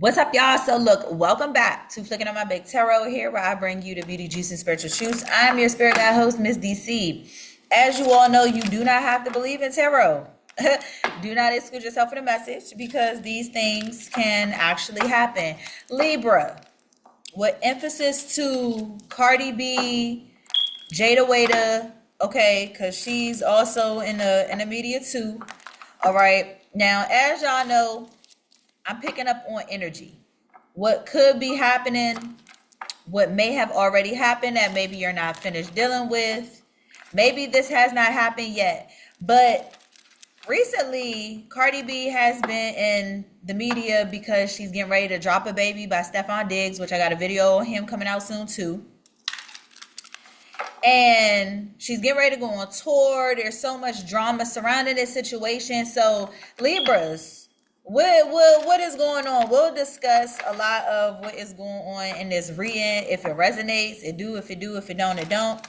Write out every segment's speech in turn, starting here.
What's up, y'all? So, look, welcome back to Flicking on My Big Tarot here, where I bring you the beauty, juice, and spiritual truths. I'm your spirit guide host, Miss DC. As you all know, you do not have to believe in tarot. Do not exclude yourself from the message because these things can actually happen. Libra, with emphasis to Cardi B, Jayda, okay, because she's also in the media too. All right. Now, as y'all know, I'm picking up on energy. What could be happening, what may have already happened that maybe you're not finished dealing with. Maybe this has not happened yet. But recently, Cardi B has been in the media because she's getting ready to drop a baby by Stefan Diggs, which I got a video on him coming out soon too. And she's getting ready to go on tour. There's so much drama surrounding this situation. So Libras, what is going on? We'll discuss a lot of what is going on in this reading. If it resonates, it do. If it do, if it don't, it don't.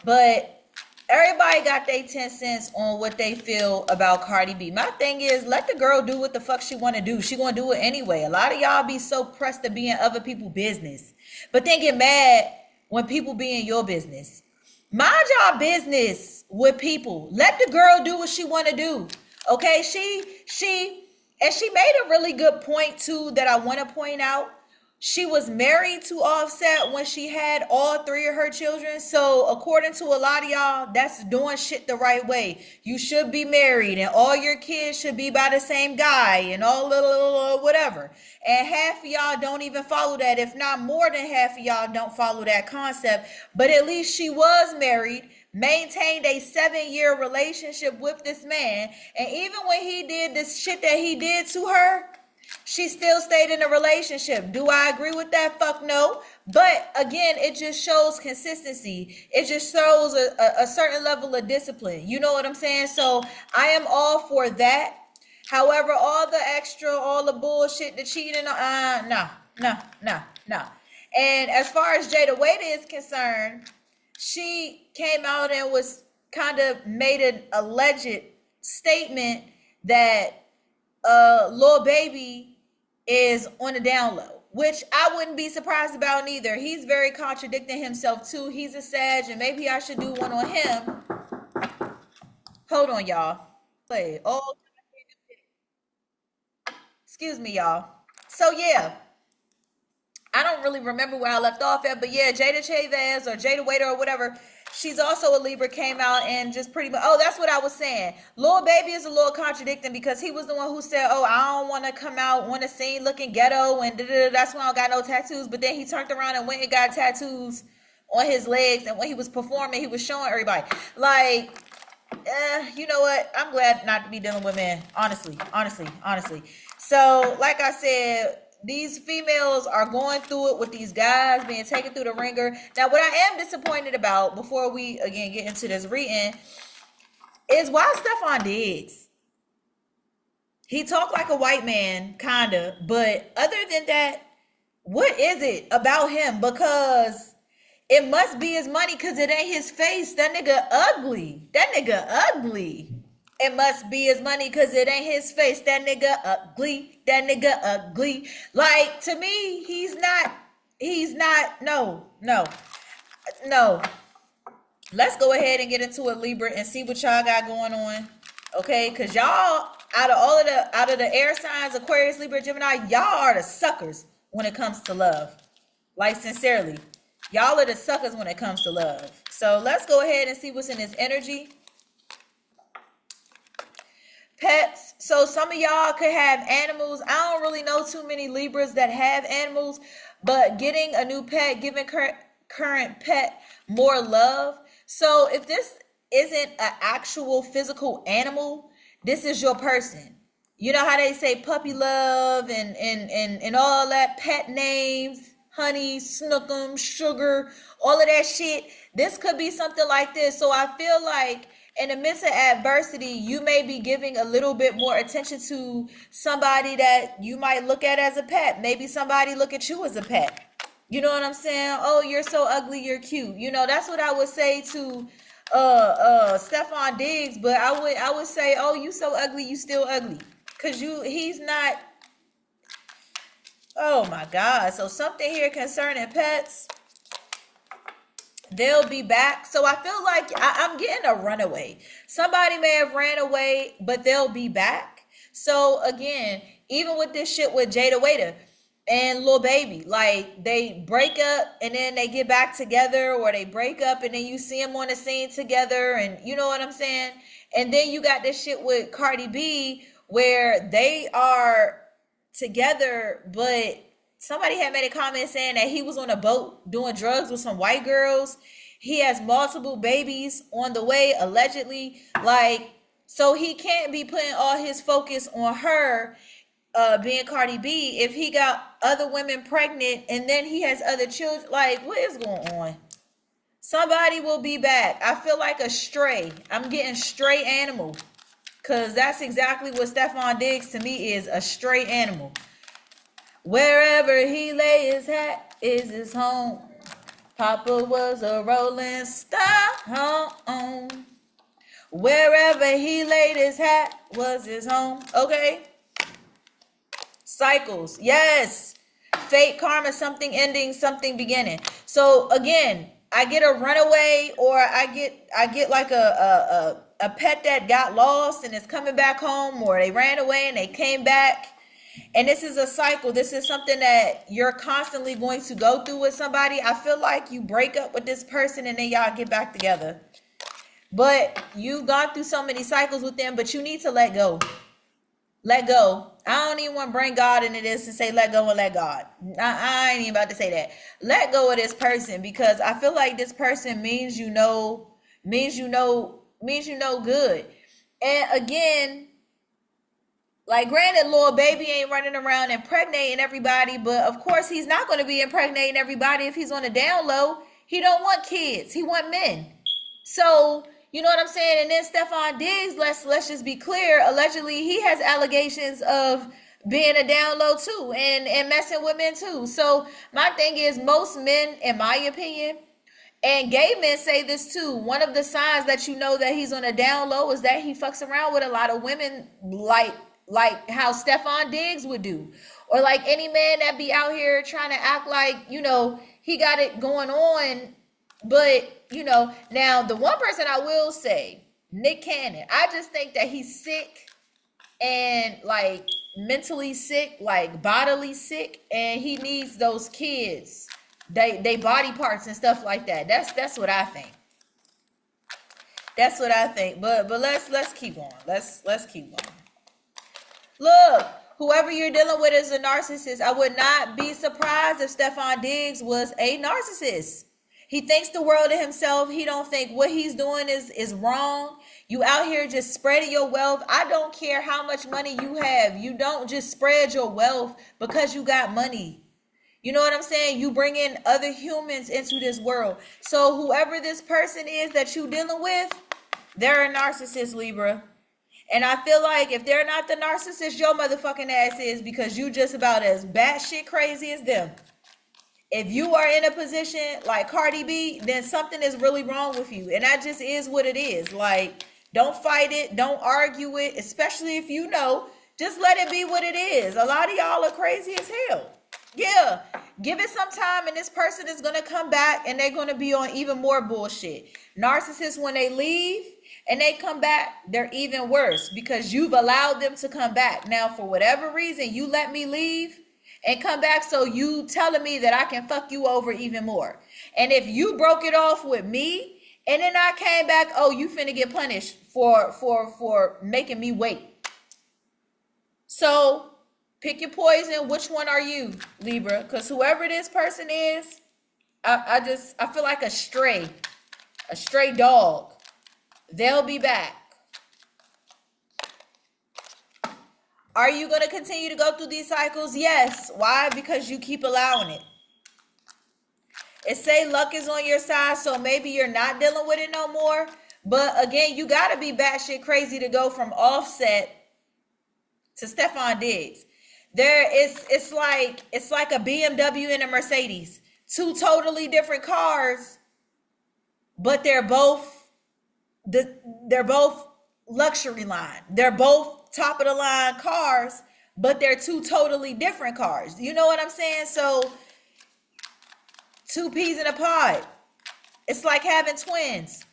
But everybody got their 10 cents on what they feel about Cardi B. My thing is, let the girl do what the fuck she want to do. She gonna do it anyway. A lot of y'all be so pressed to be in other people's business, but then get mad when people be in your business. Mind y'all business with people. Let the girl do what she want to do. Okay, she made a really good point too that I want to point out. She was married to Offset when she had all three of her children. So according to a lot of y'all, that's doing shit the right way. You should be married and all your kids should be by the same guy and all little whatever. And half of y'all don't even follow that. If not more than half of y'all don't follow that concept. But at least she was married, maintained a 7-year relationship with this man. And even when he did this shit that he did to her, she still stayed in a relationship. Do I agree with that? Fuck no. But again, it just shows consistency. It just shows a certain level of discipline. You know what I'm saying? So I am all for that. However, all the extra, all the bullshit, the cheating, no. And as far as Jayda is concerned, she came out and was kind of made an alleged statement that Lil Baby is on the down low, which I wouldn't be surprised about neither. He's very contradicting himself too. He's a Sag, and maybe I should do one on him. Hold on, y'all. Play. Oh, excuse me, y'all. So yeah, I don't really remember where I left off at, but yeah, Jayda Chavez or Jayda or whatever. She's also a Libra, came out and just pretty much, oh, that's what I was saying. Lil Baby is a little contradicting because he was the one who said, oh, I don't want to come out on the scene looking ghetto and that's why I don't got no tattoos. But then he turned around and went and got tattoos on his legs. And when he was performing, he was showing everybody. Like, you know what? I'm glad not to be dealing with men. Honestly. So, like I said, these females are going through it with these guys being taken through the ringer. Now, what I am disappointed about, before we again get into this reading, is why Stefan Diggs. He talked like a white man, kinda, but other than that, what is it about him? Because it must be his money, because it ain't his face. That nigga ugly. It must be his money because it ain't his face. That nigga ugly. Like, to me, he's not, no. Let's go ahead and get into it, Libra, and see what y'all got going on. Okay, because y'all, out of the air signs, Aquarius, Libra, Gemini, y'all are the suckers when it comes to love. Like, sincerely, y'all are the suckers when it comes to love. So let's go ahead and see what's in this energy. Pets. So some of y'all could have animals. I don't really know too many Libras that have animals, but getting a new pet, giving current pet more love. So if this isn't an actual physical animal, this is your person. You know how they say puppy love and all that, pet names, honey, snookum, sugar, all of that shit. This could be something like this. So I feel like in the midst of adversity, you may be giving a little bit more attention to somebody that you might look at as a pet. Maybe somebody look at you as a pet. You know what I'm saying? Oh, you're so ugly, you're cute. You know, that's what I would say to Stefan Diggs, but I would say, oh, you so ugly, you still ugly. Cause he's not Oh my God. So something here concerning pets. They'll be back. So I feel like I'm getting a runaway. Somebody may have ran away, but they'll be back. So again, even with this shit with Jayda and Lil Baby, like they break up and then they get back together, or they break up and then you see them on the scene together, and you know what I'm saying? And then you got this shit with Cardi B where they are together, but somebody had made a comment saying that he was on a boat doing drugs with some white girls. He has multiple babies on the way, allegedly. Like, so he can't be putting all his focus on her, being Cardi B, if he got other women pregnant and then he has other children. Like, what is going on? Somebody will be back. I feel like a stray. I'm getting stray animal. Because that's exactly what Stephon Diggs to me is, a stray animal. Wherever he lay his hat is his home. Papa was a rolling stone. Wherever he laid his hat was his home. Okay? Cycles. Yes. Fate, karma, something ending, something beginning. So again, I get a runaway, or I get like a pet that got lost and is coming back home, or they ran away and they came back. And this is a cycle. This is something that you're constantly going to go through with somebody. I feel like you break up with this person and then y'all get back together. But you've gone through so many cycles with them, but you need to let go. Let go. I don't even want to bring God into this and say let go and let God. I ain't even about to say that. Let go of this person, because I feel like this person means you know good. And again, like, granted, Lil Baby ain't running around impregnating everybody, but of course he's not going to be impregnating everybody if he's on the down low. He don't want kids. He want men. So, you know what I'm saying? And then Stephon Diggs, let's just be clear, allegedly he has allegations of being a down low too, and messing with men too. So my thing is, most men, in my opinion, and gay men say this too, one of the signs that you know that he's on a down low is that he fucks around with a lot of women, like how Stephon Diggs would do. Or like any man that be out here trying to act like, he got it going on. But, now the one person I will say, Nick Cannon, I just think that he's sick, and like mentally sick, like bodily sick, and he needs those kids, they body parts and stuff like that. That's what I think. That's what I think. But let's keep going. Let's keep going. Look, whoever you're dealing with is a narcissist. I would not be surprised if Stephon Diggs was a narcissist. He thinks the world of himself. He don't think what he's doing is wrong. You out here just spreading your wealth. I don't care how much money you have. You don't just spread your wealth because you got money. You know what I'm saying? You bring in other humans into this world. So whoever this person is that you dealing with, they're a narcissist, Libra. And I feel like if they're not the narcissist, your motherfucking ass is, because you just about as batshit crazy as them. If you are in a position like Cardi B, then something is really wrong with you. And that just is what it is. Like, don't fight it. Don't argue it. Especially if you know. Just let it be what it is. A lot of y'all are crazy as hell. Yeah. Give it some time and this person is going to come back and they're going to be on even more bullshit. Narcissists, when they leave and they come back, they're even worse because you've allowed them to come back. Now, for whatever reason, you let me leave and come back, so you telling me that I can fuck you over even more. And if you broke it off with me and then I came back, oh, you finna get punished for making me wait. So pick your poison. Which one are you, Libra? Because whoever this person is, I feel like a stray dog. They'll be back. Are you going to continue to go through these cycles? Yes. Why? Because you keep allowing it. It say luck is on your side, so maybe you're not dealing with it no more. But again, you got to be batshit crazy to go from Offset to Stephon Diggs. It's like a BMW and a Mercedes. Two totally different cars, but they're both luxury line. They're both top of the line cars, but they're two totally different cars. You know what I'm saying? So two peas in a pod. It's like having twins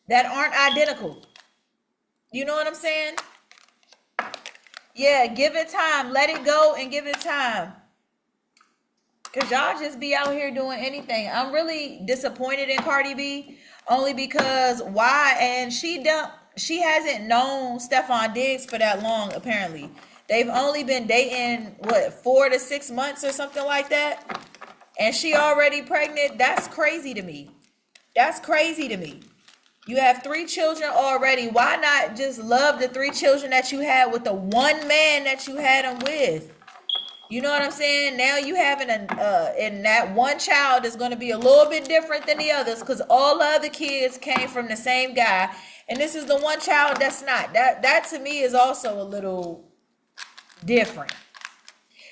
that aren't identical. You know what I'm saying? Yeah, give it time. Let it go and give it time. Because y'all just be out here doing anything. I'm really disappointed in Cardi B. Only because why? And she hasn't known Stephon Diggs for that long, apparently. They've only been dating, 4 to 6 months or something like that? And she already pregnant? That's crazy to me. That's crazy to me. You have 3 children already. Why not just love the 3 children that you had with the one man that you had them with? You know what I'm saying? Now you having and that one child is going to be a little bit different than the others because all the other kids came from the same guy, and this is the one child that's not. That to me is also a little different.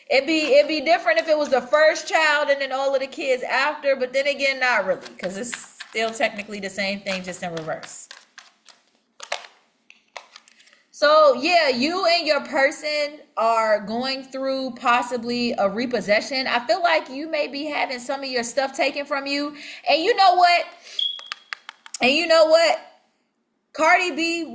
It'd be different if it was the first child and then all of the kids after, but then again, not really, because it's still technically the same thing, just in reverse. So yeah, you and your person are going through possibly a repossession. I feel like you may be having some of your stuff taken from you. And you know what? Cardi B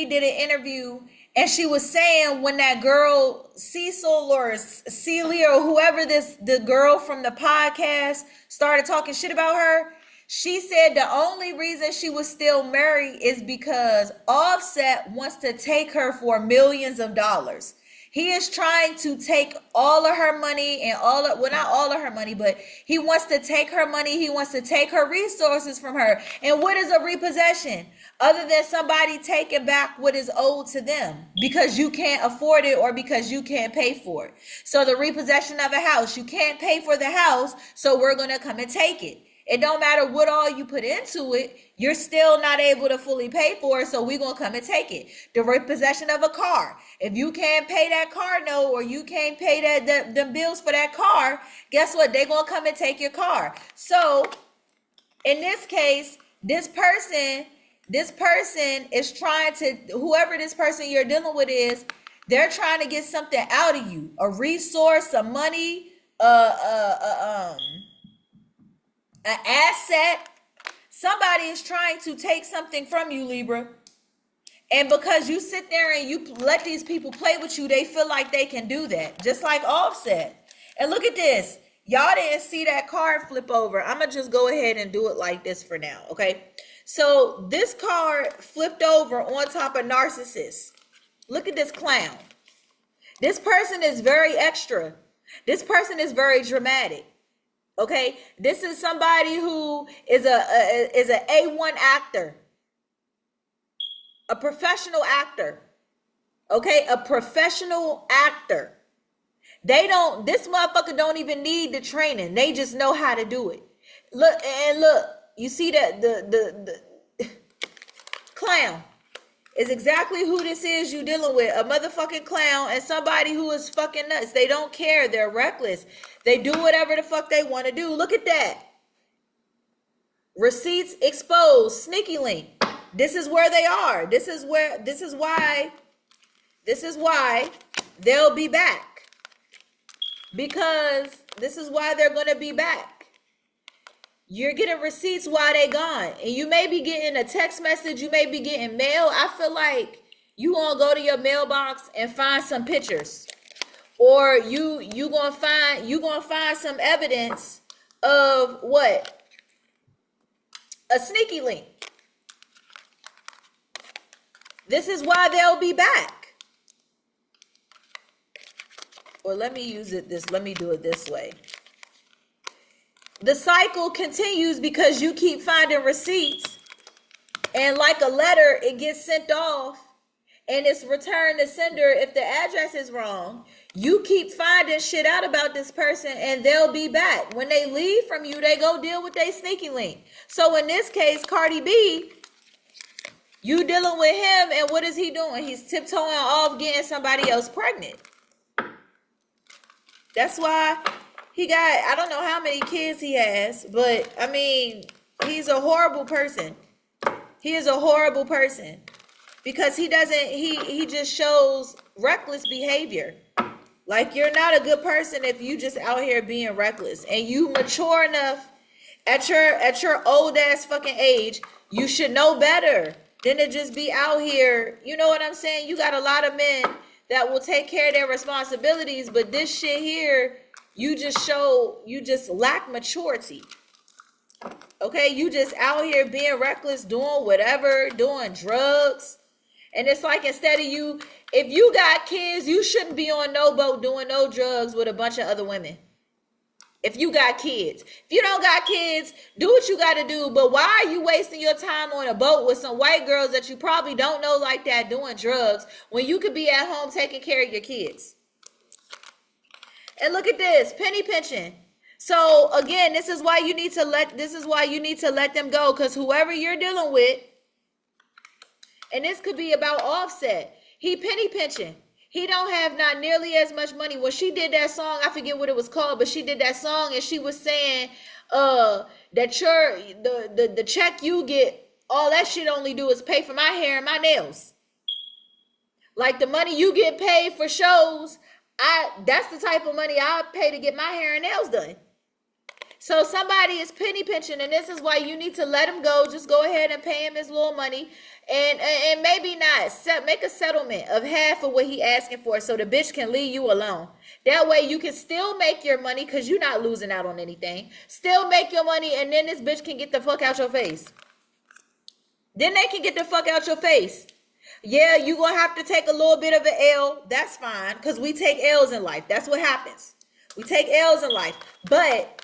did an interview and she was saying when that girl Cecil or Celia or whoever the girl from the podcast started talking shit about her, she said the only reason she was still married is because Offset wants to take her for millions of dollars. He is trying to take all of her money and not all of her money, but he wants to take her money. He wants to take her resources from her. And what is a repossession? Other than somebody taking back what is owed to them because you can't afford it or because you can't pay for it. So the repossession of a house, you can't pay for the house, so we're going to come and take it. It don't matter what all you put into it, you're still not able to fully pay for it, so we're going to come and take it. The repossession of a car. If you can't pay that car note or you can't pay the bills for that car, guess what? They're going to come and take your car. So in this case, this person is trying to, whoever this person you're dealing with is, they're trying to get something out of you, a resource, some money, an asset. Somebody is trying to take something from you, Libra. And because you sit there and you let these people play with you, they feel like they can do that. Just like Offset. And look at this. Y'all didn't see that card flip over. I'm going to just go ahead and do it like this for now, okay? So this card flipped over on top of Narcissist. Look at this clown. This person is very extra. This person is very dramatic. Okay, this is somebody who is a A1 actor, a professional actor. Okay, a professional actor. This motherfucker don't even need the training. They just know how to do it. Look, you see that the clown is exactly who this is you dealing with. A motherfucking clown and somebody who is fucking nuts. They don't care. They're reckless. They do whatever the fuck they want to do. Look at that. Receipts exposed. Sneaky link. This is where they are. This is why they'll be back. Because this is why they're going to be back. You're getting receipts while they gone. And you may be getting a text message. You may be getting mail. I feel like you gonna go to your mailbox and find some pictures. Or you gonna find some evidence of what? A sneaky link. This is why they'll be back. Or let me do it this way. The cycle continues because you keep finding receipts, and like a letter, it gets sent off and it's returned to sender if the address is wrong. You keep finding shit out about this person and they'll be back. When they leave from you, they go deal with their sneaky link. So in this case, Cardi B, you dealing with him, and what is he doing? He's tiptoeing off getting somebody else pregnant. That's why he got, I don't know how many kids he has, but I mean, he's a horrible person. He is a horrible person because he just shows reckless behavior. Like, you're not a good person if you just out here being reckless. And you mature enough at your old ass fucking age, you should know better than to just be out here. You know what I'm saying? You got a lot of men that will take care of their responsibilities, but this shit here, you just lack maturity. Okay, you just out here being reckless, doing whatever, doing drugs. And it's like, instead of you, if you got kids, you shouldn't be on no boat doing no drugs with a bunch of other women. If you got kids. If you don't got kids, do what you got to do. But why are you wasting your time on a boat with some white girls that you probably don't know like that doing drugs when you could be at home taking care of your kids? And look at this, penny pinching. So again, this is why you need to let them go, because whoever you're dealing with, and this could be about Offset, he penny pinching. He don't have not nearly as much money. When she did that song, I forget what it was called, but she did that song and she was saying that the check you get, all that shit only do is pay for my hair and my nails. Like, the money you get paid for shows, that's the type of money I pay to get my hair and nails done. So somebody is penny pinching, and this is why you need to let him go. Just go ahead and pay him his little money, and maybe not make a settlement of half of what he asking for, so the bitch can leave you alone. That way you can still make your money, because you're not losing out on anything. Still make your money, and then this bitch can get the fuck out your face. Then they can get the fuck out your face. Yeah, you gonna have to take a little bit of an L. That's fine, because we take L's in life. That's what happens. We take L's in life. But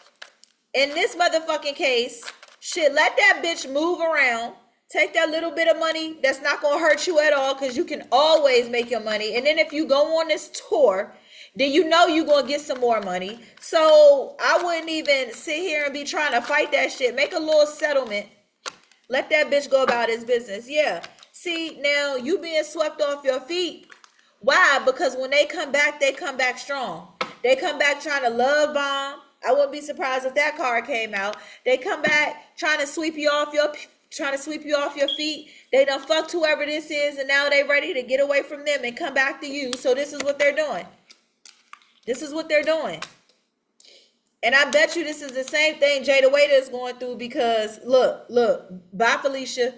in this motherfucking case, shit, let that bitch move around. Take that little bit of money that's not going to hurt you at all, because you can always make your money. And then if you go on this tour, then you know you're going to get some more money. So I wouldn't even sit here and be trying to fight that shit. Make a little settlement. Let that bitch go about his business. Yeah. See, now you being swept off your feet. Why? Because when they come back strong. They come back trying to love bomb. I wouldn't be surprised if that card came out. They come back trying to sweep you off your feet. They done fucked whoever this is, and now they ready to get away from them and come back to you. So this is what they're doing. This is what they're doing. And I bet you this is the same thing Jayda is going through, because look, bye Felicia.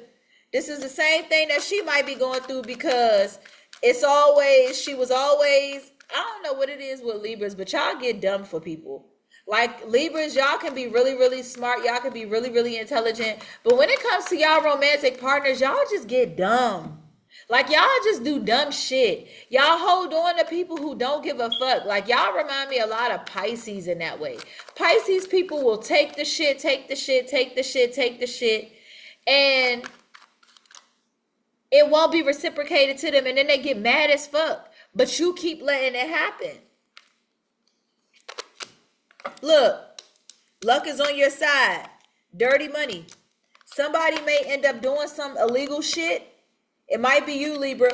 This is the same thing that she might be going through, because she was always, I don't know what it is with Libras, but y'all get dumb for people. Like, Libras, y'all can be really, really smart. Y'all can be really, really intelligent. But when it comes to y'all romantic partners, y'all just get dumb. Like, y'all just do dumb shit. Y'all hold on to people who don't give a fuck. Like, y'all remind me a lot of Pisces in that way. Pisces people will take the shit, and it won't be reciprocated to them. And then they get mad as fuck. But you keep letting it happen. Look, luck is on your side. Dirty money. Somebody may end up doing some illegal shit. It might be you, Libra.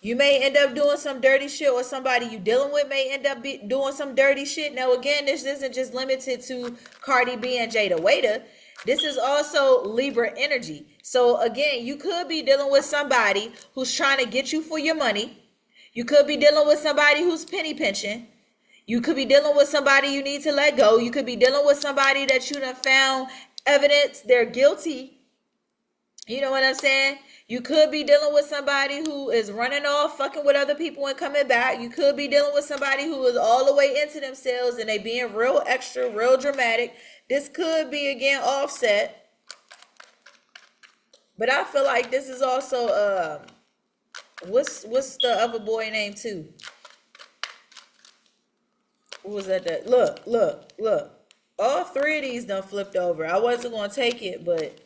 You may end up doing some dirty shit, or somebody you dealing with may end up doing some dirty shit. Now, again, this isn't just limited to Cardi B and Jayda. This is also Libra energy. So, again, you could be dealing with somebody who's trying to get you for your money. You could be dealing with somebody who's penny pinching. You could be dealing with somebody you need to let go. You could be dealing with somebody that you done found evidence they're guilty. You know what I'm saying? You could be dealing with somebody who is running off, fucking with other people and coming back. You could be dealing with somebody who is all the way into themselves and they being real extra, real dramatic. This could be, again, Offset. But I feel like this is also, what's the other boy name too? What was that? Look. All three of these done flipped over. I wasn't going to take it, but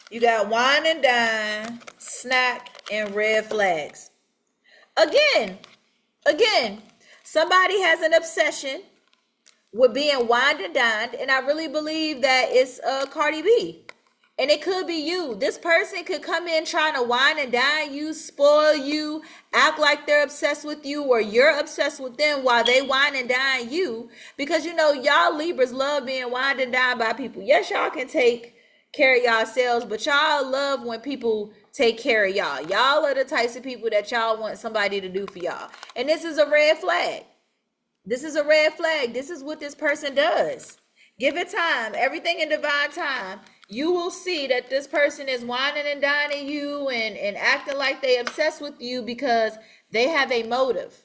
you got wine and dine, snack, and red flags. Again, somebody has an obsession with being wined and dined, and I really believe that it's Cardi B. And it could be you. This person could come in trying to wine and dine you, spoil you, act like they're obsessed with you, or you're obsessed with them while they wine and dine you. Because, you know, y'all Libras love being wined and dined by people. Yes, y'all can take care of yourselves, but y'all love when people take care of y'all. Y'all are the types of people that y'all want somebody to do for y'all. And this is a red flag. This is a red flag. This is what this person does. Give it time. Everything in divine time. You will see that this person is whining and dining you and acting like they obsessed with you because they have a motive.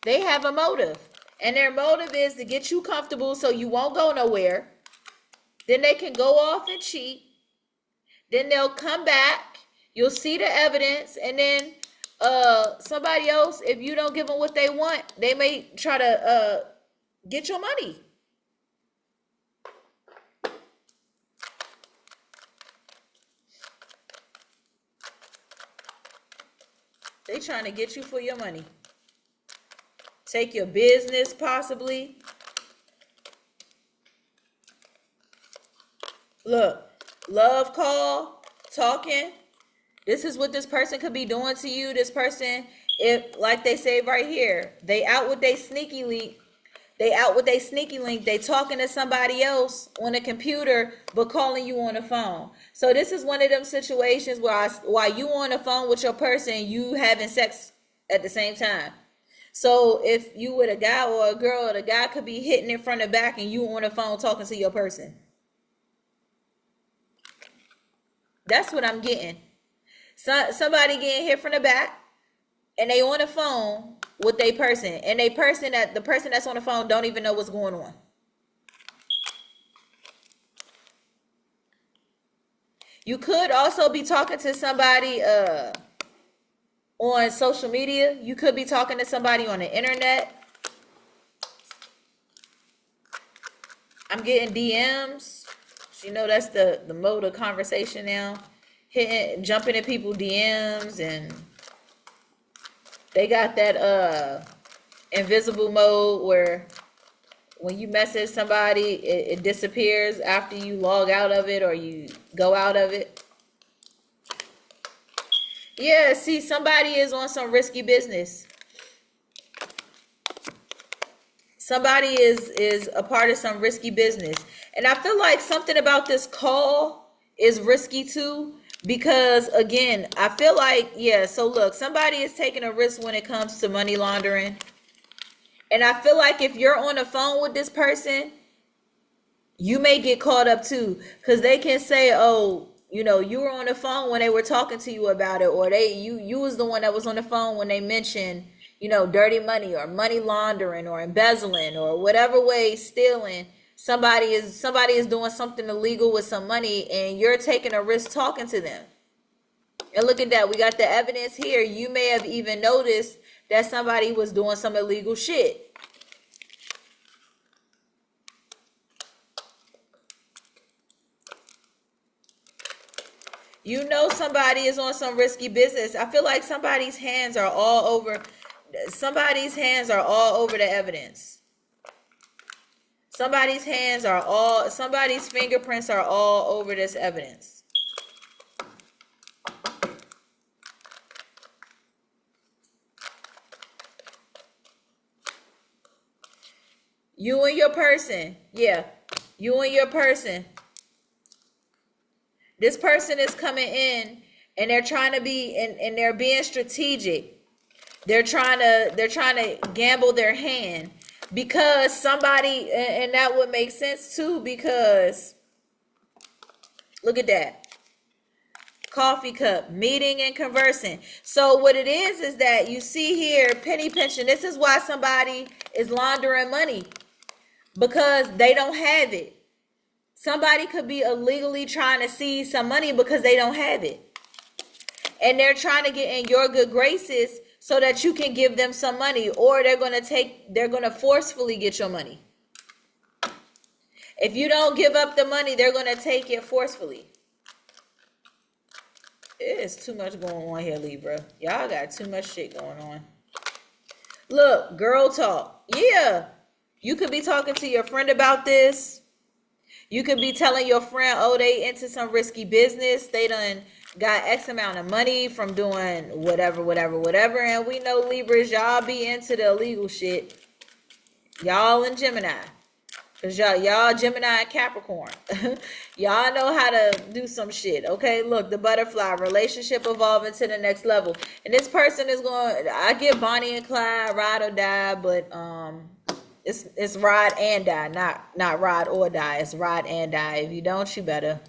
They have a motive. And their motive is to get you comfortable so you won't go nowhere. Then they can go off and cheat. Then they'll come back. You'll see the evidence. And then somebody else, if you don't give them what they want, they may try to get your money. They trying to get you for your money. Take your business, possibly. Look, love call, talking. This is what this person could be doing to you. This person, if, like they say right here, they out with their sneaky link. They out with their sneaky link. They talking to somebody else on a computer, but calling you on the phone. So this is one of them situations where while you on the phone with your person, you having sex at the same time. So if you with a guy or a girl, the guy could be hitting in front and back and you on the phone talking to your person. That's what I'm getting. Somebody getting hit from the back and they on the phone with their person. And the person that's on the phone don't even know what's going on. You could also be talking to somebody on social media. You could be talking to somebody on the internet. I'm getting DMs. You know, that's the mode of conversation now. Jumping in people's DMs, and they got that invisible mode where when you message somebody, it disappears after you log out of it or you go out of it. Yeah, see, somebody is on some risky business. Somebody is a part of some risky business. And I feel like something about this call is risky too. Because again, I feel like, yeah, so look, somebody is taking a risk when it comes to money laundering. And I feel like if you're on the phone with this person, you may get caught up too. Because they can say, oh, you know, you were on the phone when they were talking to you about it. Or you was the one that was on the phone when they mentioned, you know, dirty money or money laundering or embezzling or whatever way, stealing. Somebody is doing something illegal with some money and you're taking a risk talking to them. And look at that. We got the evidence here. You may have even noticed that somebody was doing some illegal shit. You know somebody is on some risky business. I feel like somebody's hands are all over the evidence. Somebody's fingerprints are all over this evidence. You and your person. Yeah, you and your person. This person is coming in and they're trying to be, and they're being strategic. They're trying to gamble their hand. Because somebody, and that would make sense too, because look at that. Coffee cup, meeting and conversing. So what it is that you see here, penny pinching. This is why somebody is laundering money, because they don't have it. Somebody could be illegally trying to seize some money because they don't have it. And they're trying to get in your good graces so that you can give them some money, or they're going to forcefully get your money. If you don't give up the money, they're going to take it forcefully. It is too much going on here, Libra. Y'all got too much shit going on. Look, girl talk. Yeah. You could be talking to your friend about this. You could be telling your friend, oh, they into some risky business. They done got X amount of money from doing whatever. And we know Libras, y'all be into the illegal shit. Y'all and Gemini. Cause y'all Gemini and Capricorn. Y'all know how to do some shit. Okay, look, the butterfly, relationship evolving to the next level. And this person is going, I get Bonnie and Clyde, ride or die, but it's ride and die, not ride or die. It's ride and die. If you don't, you better